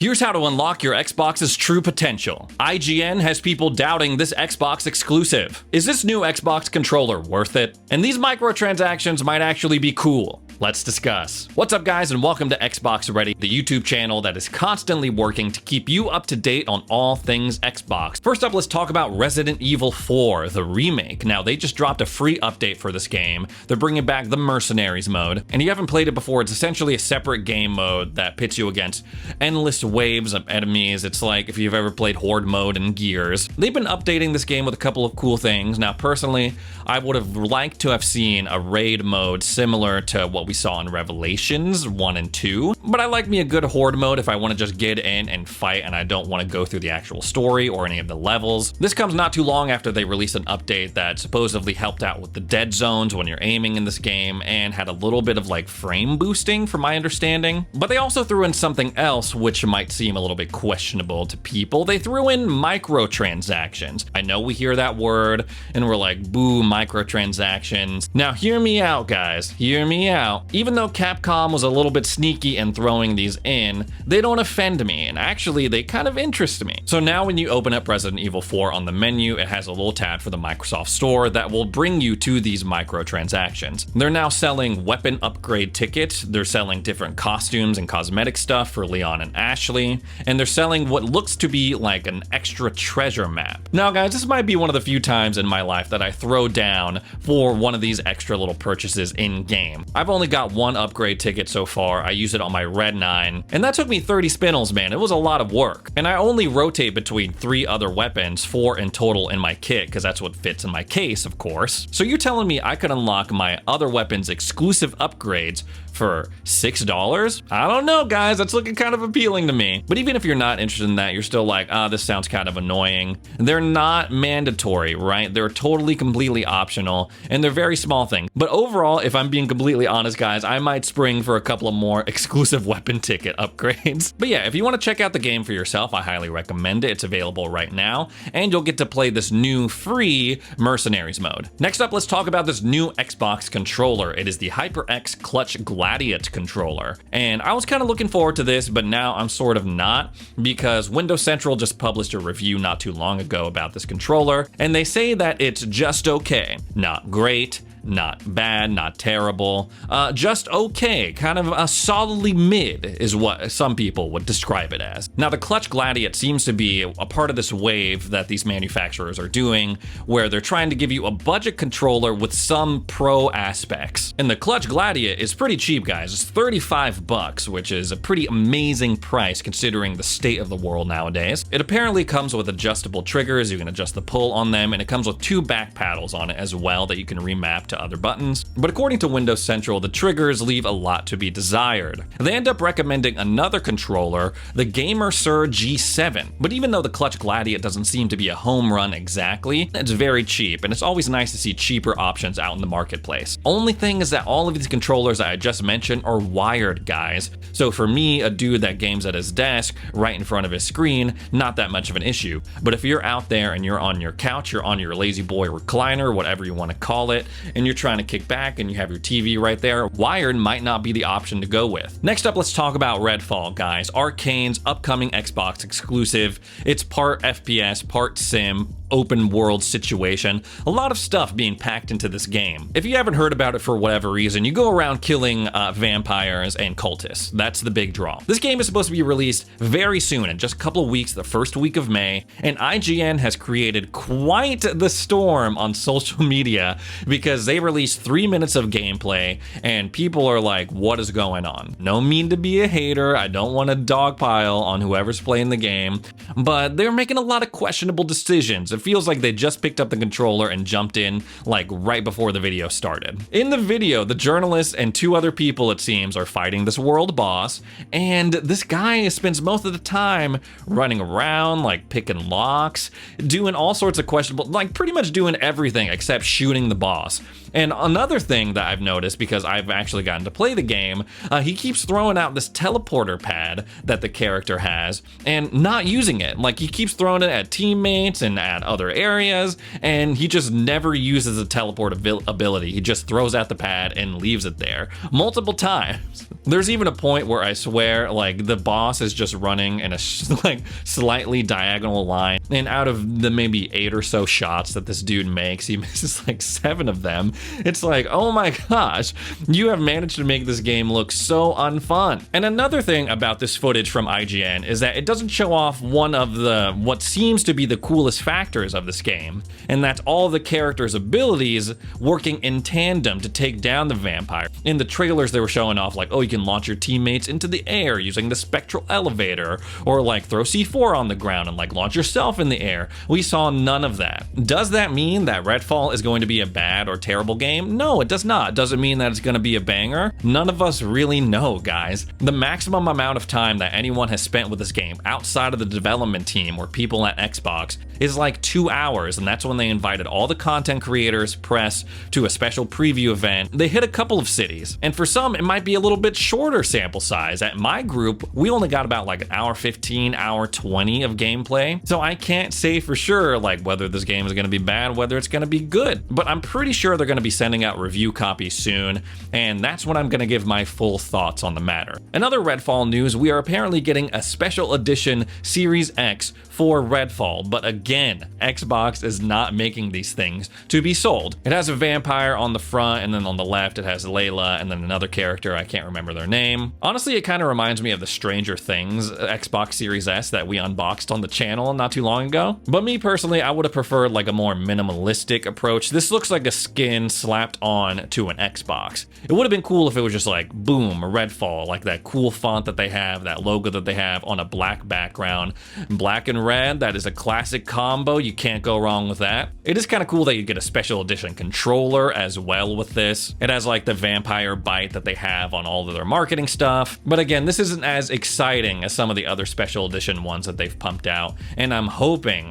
Here's how to unlock your Xbox's true potential. IGN has people doubting this Xbox exclusive. Is this new Xbox controller worth it? And these microtransactions might actually be cool. Let's discuss. What's up, guys, and welcome to Xbox Ready, the YouTube channel that is constantly working to keep you up to date on all things Xbox. First up, let's talk about Resident Evil 4, the remake. Now, they just dropped a free update for this game. They're bringing back the Mercenaries mode, and if you haven't played it before, it's essentially a separate game mode that pits you against endless waves of enemies. It's like if you've ever played Horde mode in Gears. They've been updating this game with a couple of cool things. Now, personally, I would have liked to have seen a raid mode similar to what we saw in Revelations 1 and 2, but I like me a good Horde mode if I want to just get in and fight and I don't want to go through the actual story or any of the levels. This comes not too long after they released an update that supposedly helped out with the dead zones when you're aiming in this game and had a little bit of like frame boosting from my understanding. But they also threw in something else which might seem a little bit questionable to people. They threw in microtransactions. I know we hear that word and we're like, boo, microtransactions. Now hear me out, guys, hear me out. Even though Capcom was a little bit sneaky in throwing these in, they don't offend me, and actually they kind of interest me. So now when you open up Resident Evil 4 on the menu, it has a little tab for the Microsoft Store that will bring you to these microtransactions. They're now selling weapon upgrade tickets, they're selling different costumes and cosmetic stuff for Leon and Ashley, and they're selling what looks to be like an extra treasure map. Now guys, this might be one of the few times in my life that I throw down for one of these extra little purchases in-game. I've only got one upgrade ticket so far. I use it on my Red 9, and that took me 30 spinels, man. It was a lot of work. And I only rotate between 3 other weapons, 4 in total in my kit, because that's what fits in my case, of course. So you're telling me I could unlock my other weapons exclusive upgrades for $6? I don't know, guys, that's looking kind of appealing to me. But even if you're not interested in that, you're still like, this sounds kind of annoying. They're not mandatory, right? They're totally, completely optional, and they're very small things. But overall, if I'm being completely honest, guys, I might spring for a couple of more exclusive weapon ticket upgrades. But yeah, if you want to check out the game for yourself, I highly recommend it. It's available right now, and you'll get to play this new free Mercenaries mode. Next up, let's talk about this new Xbox controller. It is the HyperX Clutch Gladiator controller, and I was kind of looking forward to this, but now I'm sort of not, because Windows Central just published a review not too long ago about this controller, and they say that it's just okay, not great, not bad, not terrible, just okay, kind of a solidly mid is what some people would describe it as. Now, the Clutch Gladiator seems to be a part of this wave that these manufacturers are doing, where they're trying to give you a budget controller with some pro aspects. And the Clutch Gladiator is pretty cheap, guys. It's 35 bucks, which is a pretty amazing price considering the state of the world nowadays. It apparently comes with adjustable triggers. You can adjust the pull on them, and it comes with 2 back paddles on it as well that you can remap to other buttons. But according to Windows Central, the triggers leave a lot to be desired. They end up recommending another controller, the Gamer-Sir G7. But even though the Clutch Gladiator doesn't seem to be a home run exactly, it's very cheap, and it's always nice to see cheaper options out in the marketplace. Only thing is that all of these controllers that I just mentioned are wired, guys. So for me, a dude that games at his desk right in front of his screen, not that much of an issue. But if you're out there and you're on your couch, you're on your lazy boy recliner, whatever you want to call it, and you're trying to kick back and you have your TV right there, wired might not be the option to go with. Next up, let's talk about Redfall, guys. Arcane's upcoming Xbox exclusive. It's part FPS, part sim, open world situation. A lot of stuff being packed into this game. If you haven't heard about it for whatever reason, you go around killing vampires and cultists. That's the big draw. This game is supposed to be released very soon, in just a couple of weeks, the first week of May, and IGN has created quite the storm on social media because they released 3 minutes of gameplay and people are like, what is going on? No mean to be a hater, I don't want to dogpile on whoever's playing the game, but they're making a lot of questionable decisions. It feels like they just picked up the controller and jumped in like right before the video started. In the video, the journalist and 2 other people, it seems, are fighting this world boss, and this guy spends most of the time running around, like picking locks, doing all sorts of questionable, like pretty much doing everything except shooting the boss. And another thing that I've noticed, because I've actually gotten to play the game, he keeps throwing out this teleporter pad that the character has and not using it. Like, he keeps throwing it at teammates and at other areas, and he just never uses a teleport ability. He just throws out the pad and leaves it there multiple times. There's even a point where I swear, like, the boss is just running in a like slightly diagonal line, and out of the maybe 8 or so shots that this dude makes, he misses like 7 of them. It's like, oh my gosh, you have managed to make this game look so unfun. And another thing about this footage from IGN is that it doesn't show off one of the what seems to be the coolest factors of this game, and that's all the characters' abilities working in tandem to take down the vampire. In the trailers, they were showing off like, oh, you can launch your teammates into the air using the spectral elevator, or like throw C4 on the ground and like launch yourself in the air. We saw none of that. Does that mean that Redfall is going to be a bad or terrible game? No, it does not. Does it mean that it's going to be a banger? None of us really know, guys. The maximum amount of time that anyone has spent with this game outside of the development team or people at Xbox is like 2 hours, and that's when they invited all the content creators, press, to a special preview event. They hit a couple of cities, and for some it might be a little bit shorter sample size. At my group, we only got about like an hour 15, hour 20 of gameplay, so I can't say for sure like whether this game is going to be bad, whether it's going to be good, but I'm pretty sure they're going to be sending out review copies soon, and that's when I'm going to give my full thoughts on the matter. In other Redfall news, we are apparently getting a special edition Series X for Redfall, but again, Xbox is not making these things to be sold. It has a vampire on the front, and then on the left it has Layla, and then another character, I can't remember their name. Honestly, it kind of reminds me of the Stranger Things Xbox Series S that we unboxed on the channel not too long ago. But me personally, I would have preferred like a more minimalistic approach. This looks like a skin slapped on to an Xbox. It would have been cool if it was just like, boom, Redfall, like that cool font that they have, that logo that they have on a black background, black and red. That is a classic combo. You can't go wrong with that. It is kind of cool that you get a special edition controller as well with this. It has like the vampire bite that they have on all of their marketing stuff. But again, this isn't as exciting as some of the other special edition ones that they've pumped out. And I'm hoping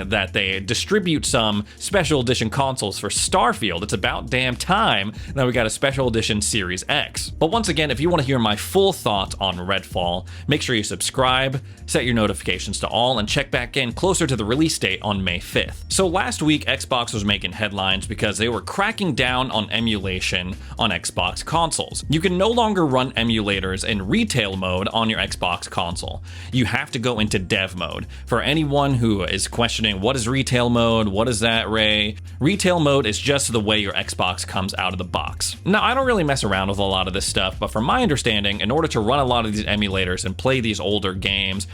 that they distribute some special edition consoles for Starfield. It's about damn time that we got a special edition Series X. But once again, if you want to hear my full thoughts on Redfall, make sure you subscribe, set your notifications to all, and check back in closer to the release date on May 5th. So last week, Xbox was making headlines because they were cracking down on emulation on Xbox consoles. You can no longer run emulators in retail mode on your Xbox console. You have to go into dev mode. For anyone who is questioning what is retail mode, what is that, Ray? Retail mode is just the way your Xbox comes out of the box. Now, I don't really mess around with a lot of this stuff, but from my understanding, in order to run a lot of these emulators and play these older games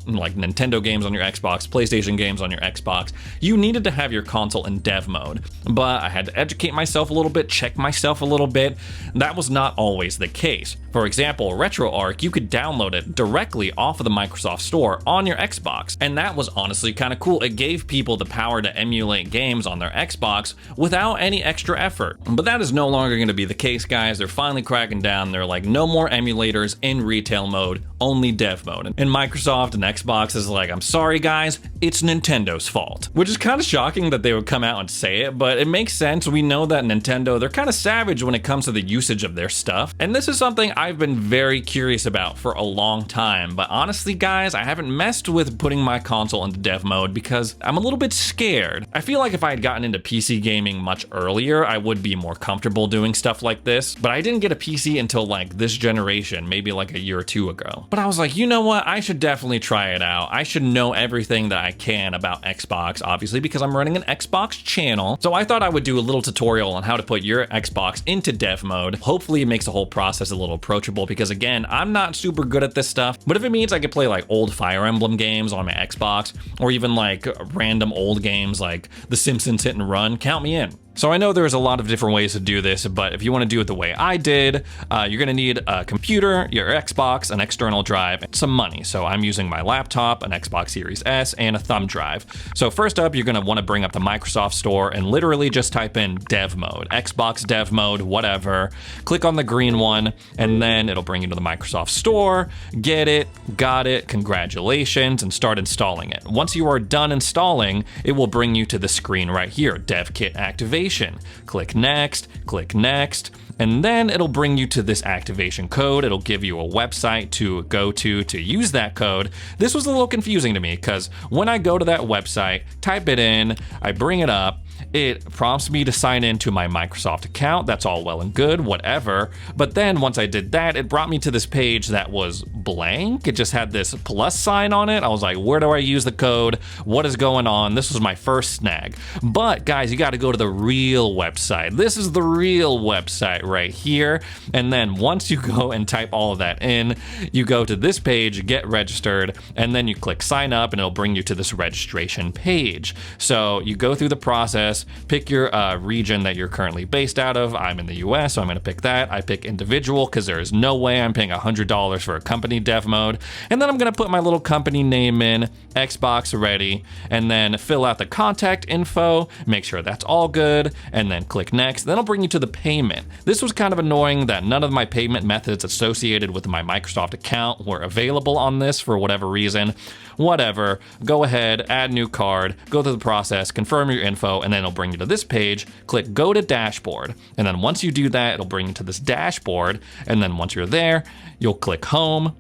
like Nintendo games on your Xbox, PlayStation games on your Xbox, you needed to have your console in dev mode. But I had to educate myself a little bit, check myself a little bit. That was not always the case. For example, RetroArch, you could download it directly off of the Microsoft Store on your Xbox, and that was honestly kind of cool. It gave people the power to emulate games on their Xbox without any extra effort. But that is no longer going to be the case, guys. They're finally cracking down. They're like, no more emulators in retail mode, only dev mode. And Microsoft and Xbox is like, I'm sorry guys, it's Nintendo's fault. Which is kind of shocking that they would come out and say it, but it makes sense. We know that Nintendo, they're kind of savage when it comes to the usage of their stuff. And this is something I've been very curious about for a long time. But honestly guys, I haven't messed with putting my console into dev mode because I'm a little bit scared. I feel like if I had gotten into PC gaming much earlier, I would be more comfortable doing stuff like this. But I didn't get a PC until like this generation, maybe like a year or two ago. But I was like, you know what? I should definitely try it out. I should know everything that I can about Xbox, obviously, because I'm running an Xbox channel. So I thought I would do a little tutorial on how to put your Xbox into dev mode. Hopefully it makes the whole process a little approachable because again, I'm not super good at this stuff, but if it means I could play like old Fire Emblem games on my Xbox, or even like random old games like The Simpsons Hit and Run, count me in. So I know there's a lot of different ways to do this, but if you want to do it the way I did, you're going to need a computer, your Xbox, an external drive, and some money. So I'm using my laptop, an Xbox Series S, and a thumb drive. So first up, you're going to want to bring up the Microsoft Store and literally just type in dev mode, Xbox dev mode, whatever. Click on the green one, and then it'll bring you to the Microsoft Store. Get it, got it, congratulations, and start installing it. Once you are done installing, it will bring you to the screen right here, dev kit activation. activation. Click next, and then it'll bring you to this activation code. It'll give you a website to go to use that code. This was a little confusing to me because when I go to that website, type it in, I bring it up, it prompts me to sign in to my Microsoft account. That's all well and good, whatever. But then once I did that, it brought me to this page that was blank. It just had this plus sign on it. I was like, where do I use the code? What is going on? This was my first snag. But guys, you got to go to the real website. This is the real website right here. And then once you go and type all of that in, you go to this page, get registered, and then you click sign up and it'll bring you to this registration page. So you go through the process, pick your region that you're currently based out of. I'm in the US, so I'm going to pick that. I pick individual because there is no way I'm paying $100 for a company dev mode. And then I'm going to put my little company name in, Xbox ready, and then fill out the contact info, make sure that's all good, and then click next. Then it'll bring you to the payment. This was kind of annoying that none of my payment methods associated with my Microsoft account were available on this for whatever reason. Whatever, go ahead, add new card, go through the process, confirm your info, and then it'll bring you to this page. Click go to dashboard. And then once you do that, it'll bring you to this dashboard. And then once you're there, you'll click home.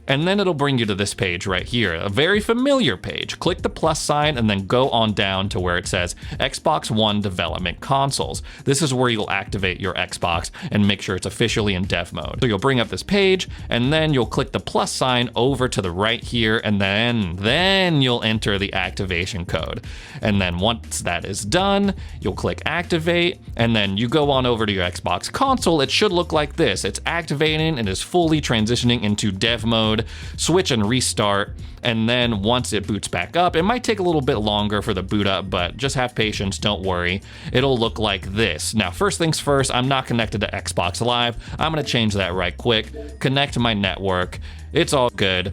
And then it'll bring you to this page right here, a very familiar page. Click the plus sign and then go on down to where it says Xbox One Development Consoles. This is where you'll activate your Xbox and make sure it's officially in dev mode. So you'll bring up this page and then you'll click the plus sign over to the right here and then you'll enter the activation code. And then once that is done, you'll click activate and then you go on over to your Xbox console. It should look like this. It's activating and is fully transitioning into dev mode. Switch and restart, and then once it boots back up, it might take a little bit longer for the boot up, but just have patience, don't worry. It'll look like this. Now, first things first, I'm not connected to Xbox Live. I'm gonna change that right quick. Connect to my network. It's all good.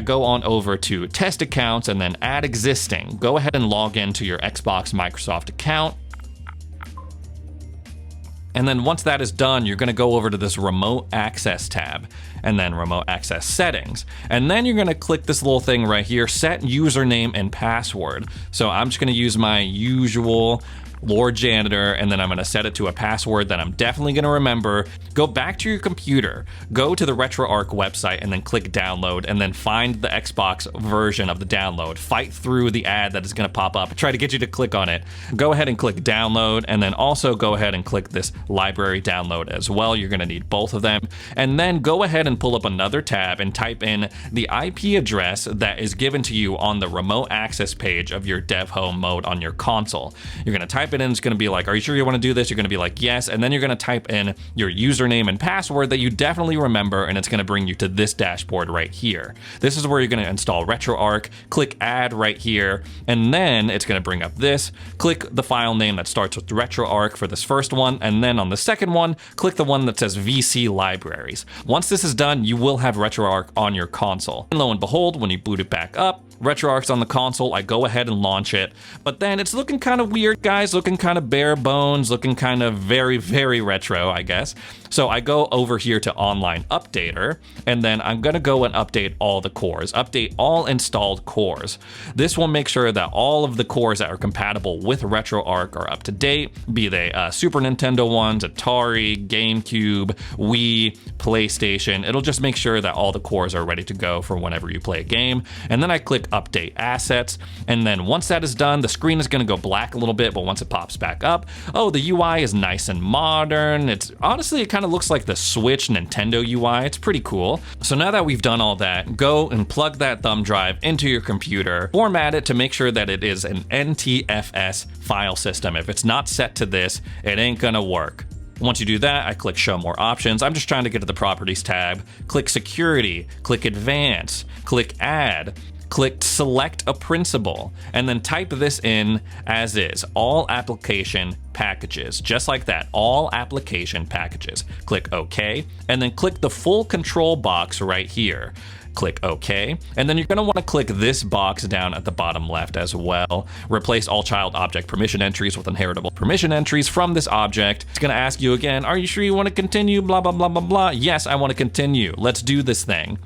Go on over to test accounts and then add existing. Go ahead and log into your Xbox Microsoft account. And then once that is done, you're gonna go over to this remote access tab and then remote access settings. And then you're gonna click this little thing right here, set username and password. So I'm just gonna use my usual Lord Janitor, and then I'm gonna set it to a password that I'm definitely gonna remember. Go back to your computer, go to the RetroArch website, and then click download, and then find the Xbox version of the download. Fight through the ad that is gonna pop up, try to get you to click on it. Go ahead and click download, and then also go ahead and click this library download as well. You're gonna need both of them. And then go ahead and pull up another tab and type in the IP address that is given to you on the remote access page of your dev home mode on your console. You're gonna type it in, it's gonna be like, are you sure you wanna do this? You're gonna be like, yes, and then you're gonna type in your username and password that you definitely remember, and it's gonna bring you to this dashboard right here. This is where you're gonna install RetroArch, click add right here, and then it's gonna bring up this. Click the file name that starts with RetroArch for this first one, and then on the second one, click the one that says VC Libraries. Once this is done, you will have RetroArch on your console. And lo and behold, when you boot it back up, RetroArch's on the console, I go ahead and launch it, but then it's looking kind of weird, guys, looking kind of bare bones, looking kind of very, very retro, I guess. So I go over here to Online Updater, and then I'm gonna go and update all the cores, update all installed cores. This will make sure that all of the cores that are compatible with RetroArch are up to date, be they Super Nintendo ones, Atari, GameCube, Wii, PlayStation. It'll just make sure that all the cores are ready to go for whenever you play a game. And then I click update assets, and then once that is done, the screen is going to go black a little bit, but once it pops back up, oh, the UI is nice and modern. It's honestly, it kind of looks like the Switch Nintendo UI. It's pretty cool. So now that we've done all that, go and plug that thumb drive into your computer, format it to make sure that it is an NTFS file system. If it's not set to this, it ain't gonna work. Once you do that, I click show more options. I'm just trying to get to the properties tab. Click security, click advanced, click add, click select a principal, and then type this in as is, all application packages, just like that, all application packages. Click OK, and then click the full control box right here. Click OK, and then you're going to want to click this box down at the bottom left as well. Replace all child object permission entries with inheritable permission entries from this object. It's going to ask you again, are you sure you want to continue? Blah, blah, blah, blah, blah. Yes, I want to continue. Let's do this thing.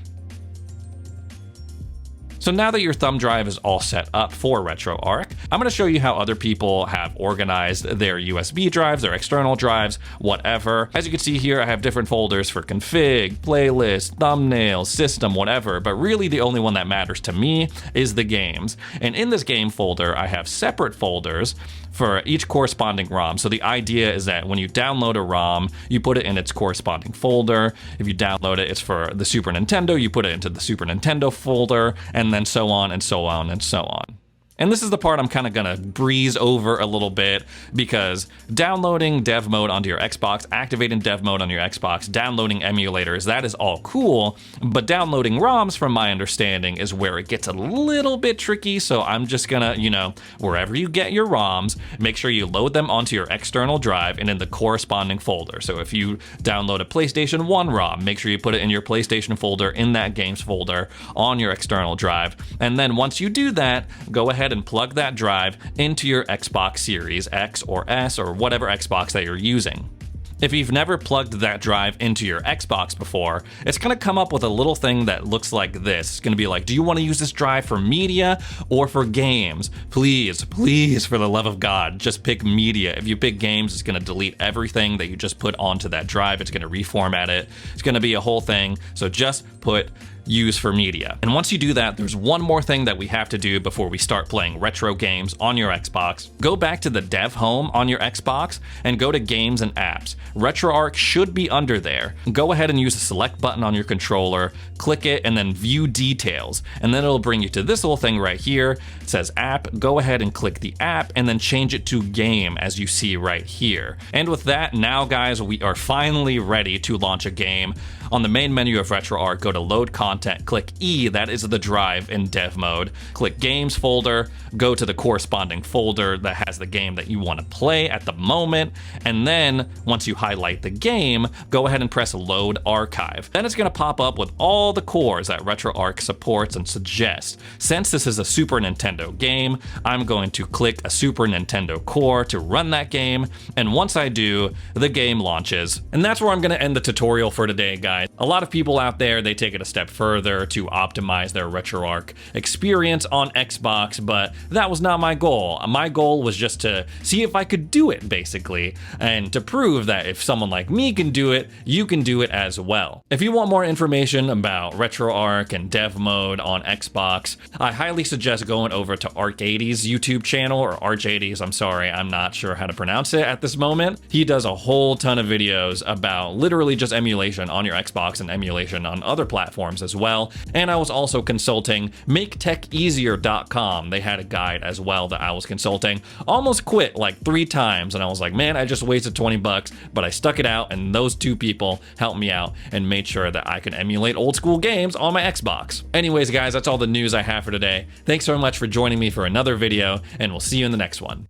So now that your thumb drive is all set up for RetroArch, I'm going to show you how other people have organized their USB drives, their external drives, whatever. As you can see here, I have different folders for config, playlist, thumbnails, system, whatever, but really the only one that matters to me is the games. And in this game folder, I have separate folders for each corresponding ROM. So the idea is that when you download a ROM, you put it in its corresponding folder. If you download it, it's for the Super Nintendo, you put it into the Super Nintendo folder, and then so on and so on and so on. And this is the part I'm kind of gonna breeze over a little bit, because downloading dev mode onto your Xbox, activating dev mode on your Xbox, downloading emulators, that is all cool, but downloading ROMs, from my understanding, is where it gets a little bit tricky. So I'm just gonna, wherever you get your ROMs, make sure you load them onto your external drive and in the corresponding folder. So if you download a PlayStation 1 ROM, make sure you put it in your PlayStation folder, in that games folder on your external drive. And then once you do that, go ahead and plug that drive into your Xbox Series X or S or whatever Xbox that you're using. If you've never plugged that drive into your Xbox before, it's going to come up with a little thing that looks like this. It's going to be like, do you want to use this drive for media or for games? Please, please, for the love of God, just pick media. If you pick games, it's going to delete everything that you just put onto that drive. It's going to reformat it. It's going to be a whole thing. So just put use for media. And once you do that, there's one more thing that we have to do before we start playing retro games on your Xbox. Go back to the dev home on your Xbox and go to games and apps. RetroArch should be under there. Go ahead and use the select button on your controller, click it, and then view details. And then it'll bring you to this little thing right here. It says app. Go ahead and click the app and then change it to game, as you see right here. And with that, now guys, we are finally ready to launch a game. On the main menu of RetroArch, go to load content, click E, that is the drive in dev mode. Click games folder, go to the corresponding folder that has the game that you want to play at the moment, and then once you highlight the game, go ahead and press load archive. Then it's going to pop up with all the cores that RetroArch supports and suggests. Since this is a Super Nintendo game, I'm going to click a Super Nintendo core to run that game, and once I do, the game launches. And that's where I'm going to end the tutorial for today, guys. A lot of people out there, they take it a step further to optimize their RetroArch experience on Xbox, but that was not my goal. My goal was just to see if I could do it, basically, and to prove that if someone like me can do it, you can do it as well. If you want more information about RetroArch and dev mode on Xbox, I highly suggest going over to Arch80's YouTube channel, or Arch80's, I'm sorry, I'm not sure how to pronounce it at this moment. He does a whole ton of videos about literally just emulation on your Xbox and emulation on other platforms as well. And I was also consulting MakeTechEasier.com. They had a guide as well that I was consulting. Almost quit like 3 times, and I was like, man, I just wasted 20 bucks, but I stuck it out, and those 2 people helped me out and made sure that I could emulate old school games on my Xbox. Anyways, guys, that's all the news I have for today. Thanks so much for joining me for another video, and we'll see you in the next one.